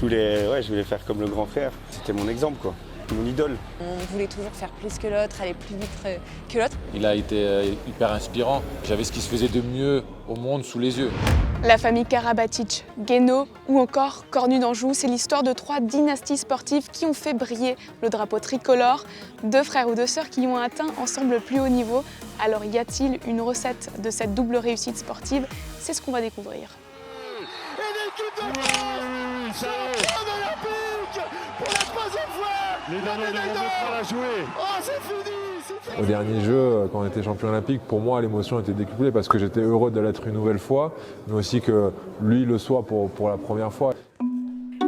je voulais faire comme le grand frère. C'était mon exemple, quoi. Mon idole. On voulait toujours faire plus que l'autre, aller plus vite que l'autre. Il a été hyper inspirant. J'avais ce qui se faisait de mieux au monde sous les yeux. La famille Karabatic, Guénaud ou encore Cornu d'Anjou, c'est l'histoire de 3 dynasties sportives qui ont fait briller le drapeau tricolore. 2 frères ou 2 sœurs qui ont atteint ensemble le plus haut niveau. Alors y a-t-il une recette de cette double réussite sportive? C'est ce qu'on va découvrir. Au dernier jeu, quand on était champion olympique, pour moi l'émotion était décuplée parce que j'étais heureux de l'être une nouvelle fois, mais aussi que lui le soit pour la première fois.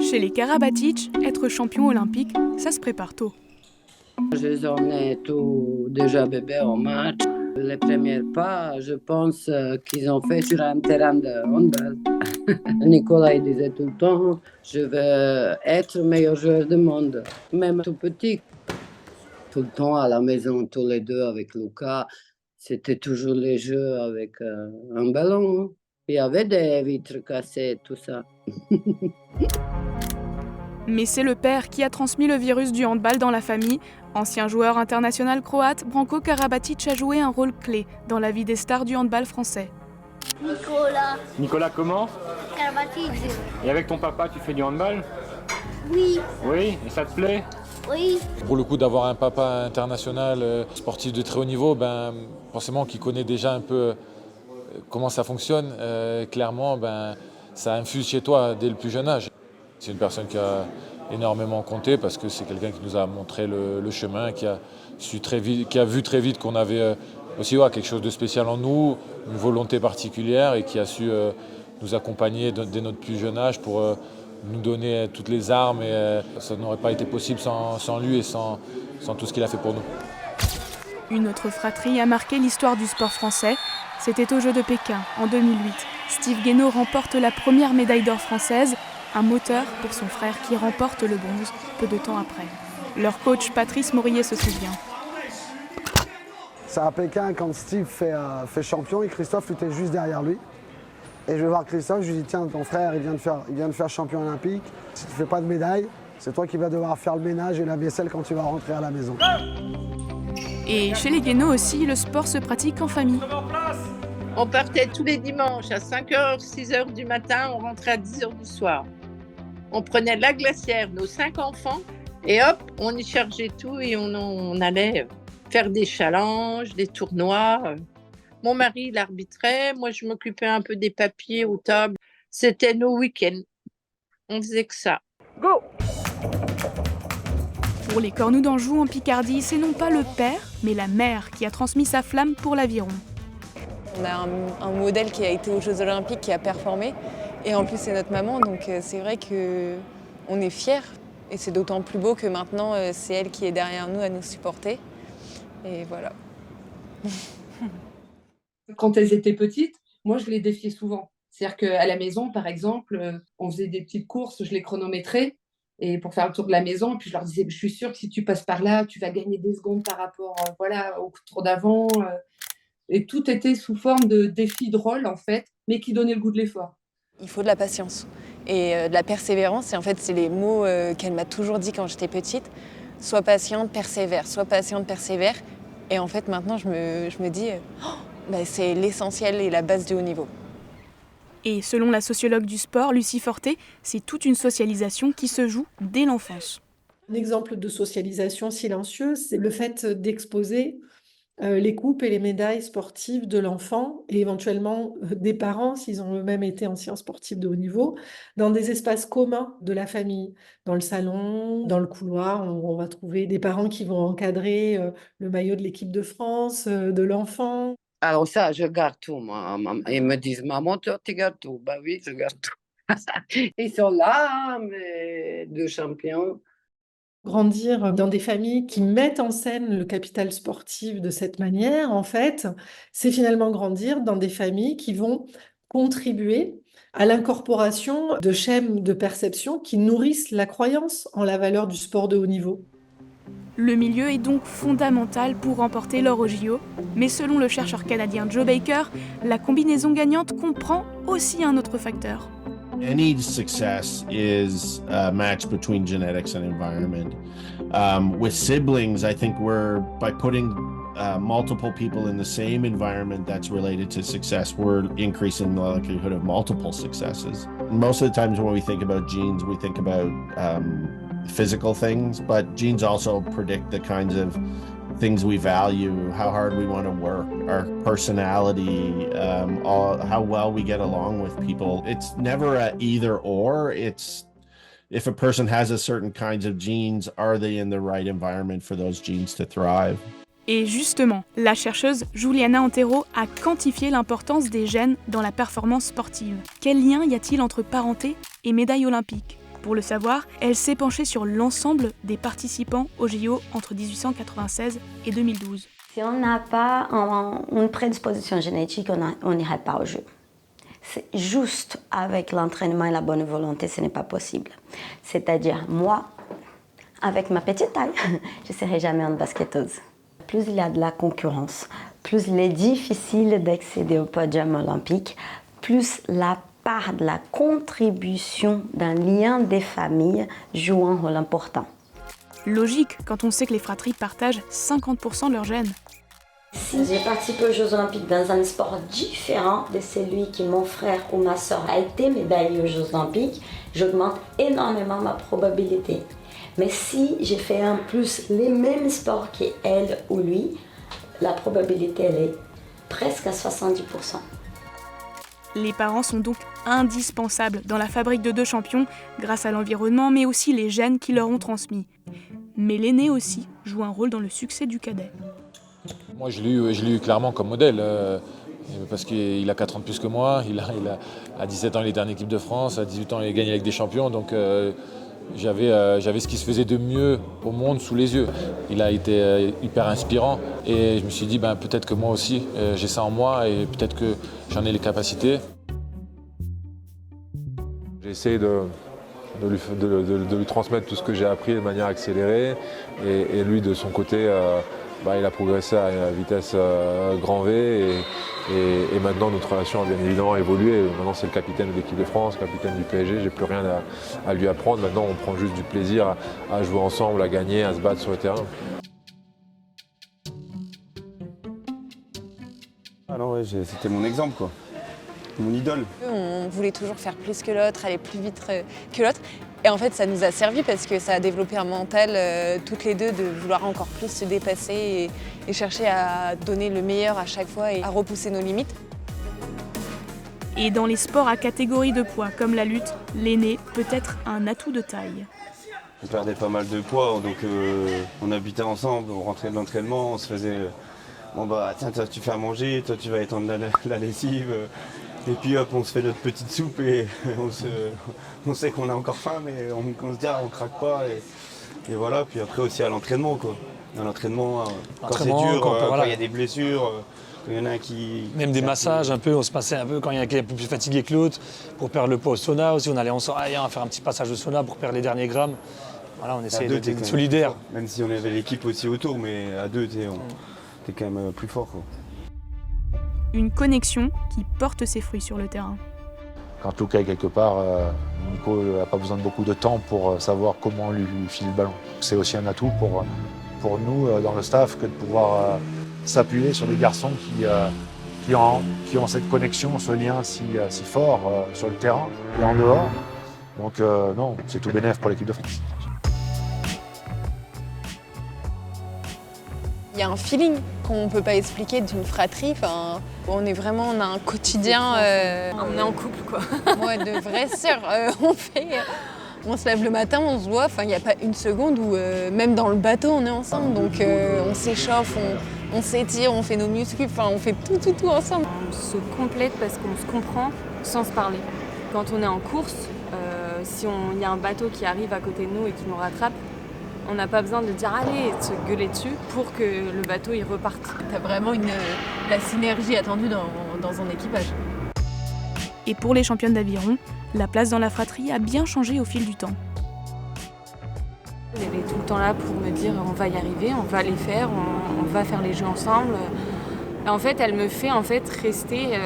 Chez les Karabatic, être champion olympique, ça se prépare tôt. Je les emmenais tous déjà bébés au match. Les premiers pas, je pense qu'ils ont fait sur un terrain de handball. Nicolas il disait tout le temps, je veux être le meilleur joueur du monde, même tout petit. Tout le temps à la maison, tous les deux avec Lucas, c'était toujours les jeux avec un ballon. Il y avait des vitres cassées, tout ça. Mais c'est le père qui a transmis le virus du handball dans la famille. Ancien joueur international croate, Branko Karabatic a joué un rôle clé dans la vie des stars du handball français. Nicolas. Nicolas comment? Karabatic. Et avec ton papa, tu fais du handball? Oui. Oui, et ça te plaît? Oui. Pour le coup, d'avoir un papa international, sportif de très haut niveau, forcément qui connaît déjà un peu comment ça fonctionne, clairement, ça infuse chez toi dès le plus jeune âge. C'est une personne qui a énormément compté parce que c'est quelqu'un qui nous a montré le chemin, qui a vu très vite qu'on avait aussi quelque chose de spécial en nous, une volonté particulière et qui a su nous accompagner dès notre plus jeune âge pour nous donner toutes les armes et ça n'aurait pas été possible sans lui et sans tout ce qu'il a fait pour nous. Une autre fratrie a marqué l'histoire du sport français. C'était aux Jeux de Pékin en 2008. Steve Guénaud remporte la première médaille d'or française, un moteur pour son frère qui remporte le bronze peu de temps après. Leur coach Patrice Morillet se souvient. C'est à Pékin quand Steve fait champion et Christophe était juste derrière lui. Et je vais voir Christophe, je lui dis tiens ton frère il vient de faire champion olympique, si tu ne fais pas de médaille, c'est toi qui vas devoir faire le ménage et la vaisselle quand tu vas rentrer à la maison. Et chez les Guénaud aussi, le sport se pratique en famille. On partait tous les dimanches à 5h, 6h du matin, on rentrait à 10h du soir. On prenait la glacière, nos 5 enfants, et hop, on y chargeait tout et on allait faire des challenges, des tournois. Mon mari, il arbitrait, moi je m'occupais un peu des papiers aux tables. C'était nos week-ends. On faisait que ça. Go! Pour les Cornu d'Anjou en Picardie, c'est non pas le père, mais la mère qui a transmis sa flamme pour l'aviron. On a un modèle qui a été aux Jeux Olympiques, qui a performé. Et en plus, c'est notre maman, donc c'est vrai qu'on est fiers. Et c'est d'autant plus beau que maintenant, c'est elle qui est derrière nous à nous supporter. Et voilà. Quand elles étaient petites, moi, je les défiais souvent. C'est-à-dire qu'à la maison, par exemple, on faisait des petites courses, je les chronométrais et pour faire le tour de la maison. Et puis, je leur disais, je suis sûre que si tu passes par là, tu vas gagner des secondes par rapport au tour d'avant. Et tout était sous forme de défis drôles, en fait, mais qui donnaient le goût de l'effort. Il faut de la patience et de la persévérance. Et en fait, c'est les mots qu'elle m'a toujours dit quand j'étais petite. Sois patiente, persévère. Sois patiente, persévère. Et en fait, maintenant, je me dis, c'est l'essentiel et la base du haut niveau. Et selon la sociologue du sport, Lucie Forté, c'est toute une socialisation qui se joue dès l'enfance. Un exemple de socialisation silencieuse, c'est le fait d'exposer les coupes et les médailles sportives de l'enfant et éventuellement des parents, s'ils ont eux-mêmes été anciens sportifs de haut niveau, dans des espaces communs de la famille. Dans le salon, dans le couloir, on va trouver des parents qui vont encadrer le maillot de l'équipe de France, de l'enfant. Alors ça, je garde tout, moi. Ils me disent, maman, toi, tu gardes tout. Bah oui, je garde tout. Ils sont là, mes 2 champions. Grandir dans des familles qui mettent en scène le capital sportif de cette manière, en fait, c'est finalement grandir dans des familles qui vont contribuer à l'incorporation de schèmes de perception qui nourrissent la croyance en la valeur du sport de haut niveau. Le milieu est donc fondamental pour remporter l'or aux JO, mais selon le chercheur canadien Joe Baker, la combinaison gagnante comprend aussi un autre facteur. Any success is a match between genetics and environment. With siblings, I think by putting multiple people in the same environment that's related to success, we're increasing the likelihood of multiple successes. Most of the times when we think about genes, we think about physical things, but genes also predict the kinds of things we value, how hard we want to work, our personality, how well we get along with people. It's never a either or, it's if a person has a certain kinds of genes, are they in the right environment for those genes to thrive? Et justement, la chercheuse Juliana Antero a quantifié l'importance des gènes dans la performance sportive. Quel lien y a-t-il entre parenté et médaille olympique ? Pour le savoir, elle s'est penchée sur l'ensemble des participants aux JO entre 1896 et 2012. Si on n'a pas une prédisposition génétique, on n'irait pas au jeu. C'est juste avec l'entraînement et la bonne volonté, ce n'est pas possible. C'est-à-dire, moi, avec ma petite taille, je ne serai jamais une basketteuse. Plus il y a de la concurrence, plus il est difficile d'accéder au podium olympique, plus la part de la contribution d'un lien des familles joue un rôle important. Logique quand on sait que les fratries partagent 50% de leurs gènes. Si j'ai participé aux Jeux Olympiques dans un sport différent de celui que mon frère ou ma soeur a été médaillé aux Jeux Olympiques, j'augmente énormément ma probabilité. Mais si j'ai fait en plus les mêmes sports qu'elle ou lui, la probabilité elle est presque à 70%. Les parents sont donc indispensables dans la fabrique de deux champions grâce à l'environnement mais aussi les gènes qui leur ont transmis. Mais l'aîné aussi joue un rôle dans le succès du cadet. Moi je l'ai eu clairement comme modèle parce qu'il a 4 ans de plus que moi, à 17 ans il est en équipe de France, à 18 ans il a gagné avec des champions donc j'avais ce qui se faisait de mieux au monde sous les yeux. Il a été hyper inspirant et je me suis dit peut-être que moi aussi j'ai ça en moi et peut-être que j'en ai les capacités. J'ai essayé de lui transmettre tout ce que j'ai appris de manière accélérée et lui de son côté il a progressé à une vitesse grand V et maintenant notre relation a bien évidemment évolué. Maintenant c'est le capitaine de l'équipe de France, capitaine du PSG, j'ai plus rien à lui apprendre. Maintenant on prend juste du plaisir à jouer ensemble, à gagner, à se battre sur le terrain. Alors ouais, c'était mon exemple quoi, mon idole. On voulait toujours faire plus que l'autre, aller plus vite que l'autre. Et en fait, ça nous a servi parce que ça a développé un mental, toutes les deux, de vouloir encore plus se dépasser et chercher à donner le meilleur à chaque fois et à repousser nos limites. Et dans les sports à catégorie de poids, comme la lutte, l'aîné peut être un atout de taille. On perdait pas mal de poids, donc on habitait ensemble, on rentrait de l'entraînement, on se faisait... tiens, toi tu fais à manger, toi tu vas étendre la lessive. Et puis hop, on se fait notre petite soupe et on sait qu'on a encore faim, mais on se dit on craque pas. Et voilà, puis après aussi à l'entraînement quoi. À l'entraînement, quand c'est dur, quand il y a des blessures, quand il y en a un qui... Même des massages un peu, on se passait un peu quand il y en a qui est un peu plus fatigué que l'autre, pour perdre le poids au sauna aussi, on allait ensemble, on va faire un petit passage au sauna pour perdre les derniers grammes. Voilà, on essayait d'être solidaires. Même si on avait l'équipe aussi autour, mais à deux, t'es quand même plus fort quoi. Une connexion qui porte ses fruits sur le terrain. Quand Luca est quelque part, Nico n'a pas besoin de beaucoup de temps pour savoir comment lui filer le ballon. C'est aussi un atout pour nous dans le staff que de pouvoir s'appuyer sur des garçons qui ont cette connexion, ce lien si fort sur le terrain et en dehors. Donc non, c'est tout bénef pour l'équipe de France. Il y a un feeling qu'on ne peut pas expliquer d'une fratrie. On a un quotidien. On est en couple, quoi. Ouais, de vraies sœurs. On se lève le matin, on se voit. Il n'y a pas une seconde où, même dans le bateau, on est ensemble. Donc on s'échauffe, on s'étire, on fait nos muscles. On fait tout ensemble. On se complète parce qu'on se comprend sans se parler. Quand on est en course, si il y a un bateau qui arrive à côté de nous et qui nous rattrape, on n'a pas besoin de dire allez, de se gueuler dessus pour que le bateau il reparte. T'as vraiment la synergie attendue dans un équipage. Et pour les championnes d'aviron, la place dans la fratrie a bien changé au fil du temps. Elle est tout le temps là pour me dire on va y arriver, on va les faire, on va faire les jeux ensemble. Et en fait, elle me fait rester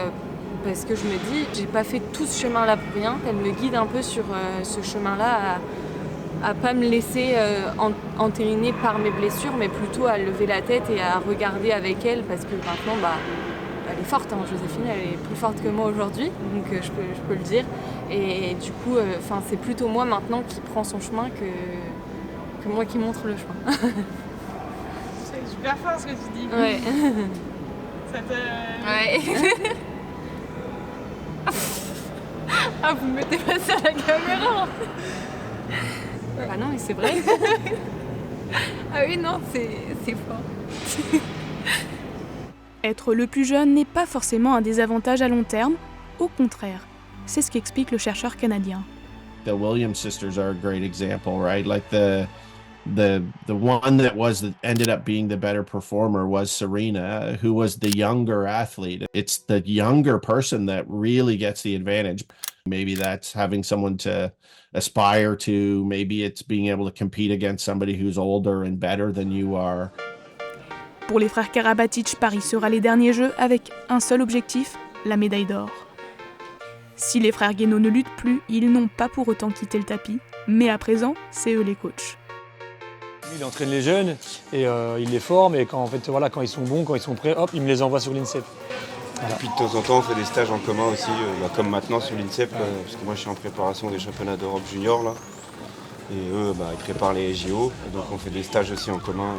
parce que je me dis, j'ai pas fait tout ce chemin-là pour rien. Elle me guide un peu sur ce chemin-là, à pas me laisser entériner par mes blessures, mais plutôt à lever la tête et à regarder avec elle, parce que maintenant, elle est forte, hein, Joséphine, elle est plus forte que moi aujourd'hui, donc je peux le dire. Et du coup, c'est plutôt moi maintenant qui prends son chemin que moi qui montre le chemin. C'est super fort ce que tu dis. Ouais. Ça te... Ouais. Ah, vous me mettez pas sur la caméra. Ah non, mais c'est vrai. Ah oui, non, c'est fort. Être le plus jeune n'est pas forcément un désavantage à long terme, au contraire. C'est ce qu'explique le chercheur canadien. The Williams sisters are a great example, right? Like the one that ended up being the better performer was Serena, who was the younger athlete. It's the younger person that really gets the advantage. Maybe that's having someone to aspire to. Maybe it's being able to compete against somebody who's older and better than you are. Pour les frères Karabatic, Paris sera les derniers jeux avec un seul objectif, la médaille d'or. Si les frères Guénaud ne luttent plus, ils n'ont pas pour autant quitté le tapis, mais à présent, c'est eux les coachs. Il entraîne les jeunes et il les forme, et quand ils sont bons, quand ils sont prêts, hop, il me les envoie sur l'INSEP. Voilà. Et puis de temps en temps, on fait des stages en commun aussi, comme maintenant sur l'INSEP, parce que moi je suis en préparation des championnats d'Europe junior là. Et eux, ils préparent les JO, et donc on fait des stages aussi en commun.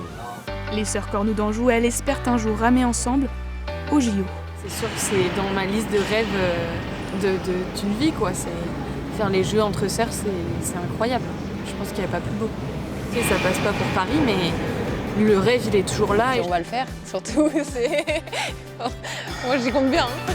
Les sœurs Cornu d'Anjou, elles espèrent un jour ramer ensemble au JO. C'est sûr que c'est dans ma liste de rêves d'une vie, quoi. Faire les jeux entre sœurs, c'est incroyable. Je pense qu'il n'y a pas plus beau. Tu sais, ça passe pas pour Paris, mais le rêve, il est toujours là. Et on va le faire, surtout. Moi, j'y compte bien. Hein.